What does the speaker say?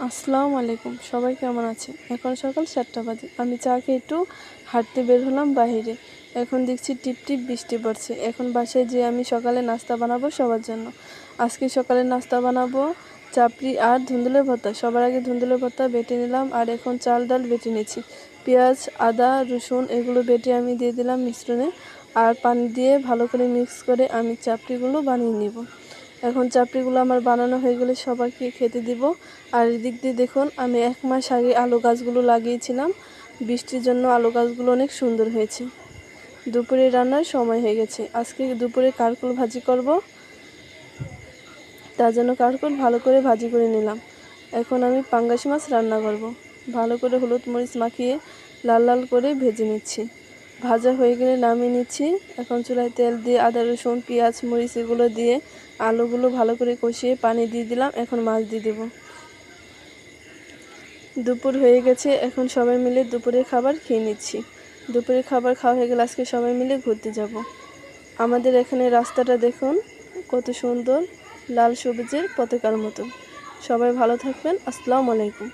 আসসালামু আলাইকুম, সবাই কেমন আছে? এখন সকাল 7টা বাজে। আমি চা খেয়ে একটু হাঁটতে বের হলাম বাইরে। এখন দেখছি টিপ টিপ বৃষ্টি পড়ছে। এখন বাসায় যেয়ে আমি সকালে নাস্তা বানাবো সবার জন্য। আজকে সকালে নাস্তা বানাবো চাপড়ি আর ধুন্দুলের ভর্তা। সবার আগে ধুন্দুলের ভর্তা বেটে নিলাম, আর এখন চাল ডাল বেটে নিচ্ছি। পেঁয়াজ, আদা, রসুন এগুলো বেটে আমি দিয়ে দিলাম মিশ্রণে, আর পানি দিয়ে ভালো করে মিক্স করে আমি চাপড়িগুলো বানিয়ে নিব। এখন চাপড়িগুলো আমার বানানো হয়ে গেলে সবাইকে খেতে দিব। আর এদিক দিয়ে দেখুন, আমি 1 মাস আগে আলু গাছগুলো লাগিয়েছিলাম। বৃষ্টির জন্য আলু গাছগুলো অনেক সুন্দর হয়েছে। দুপুরে রান্নার সময় হয়ে গেছে। আজকে দুপুরে কারকল ভাজি করব, তার জন্য কারকল ভালো করে ভাজি করে নিলাম। এখন আমি পাঙ্গাস মাছ রান্না করব। ভালো করে হলুদ মরিচ মাখিয়ে লাল লাল করে ভেজে নিচ্ছি। ভাজা হয়ে গেলে নামিয়ে নিচ্ছি। এখন চুলায় তেল দিয়ে আদা রসুন পেঁয়াজ মরিচ এগুলো দিয়ে আলুগুলো ভালো করে কষিয়ে পানি দিয়ে দিলাম। এখন মাছ দিয়ে দেব। দুপুর হয়ে গেছে, এখন সবাই মিলে দুপুরের খাবার খেয়ে নিচ্ছি। দুপুরের খাবার খাওয়া হয়ে গেলে আজকে সবাই মিলে ঘুরতে যাব। আমাদের এখানে রাস্তাটা দেখুন কত সুন্দর, লাল সবুজের পতাকার মতো। সবাই ভালো থাকবেন। আসসালামু আলাইকুম।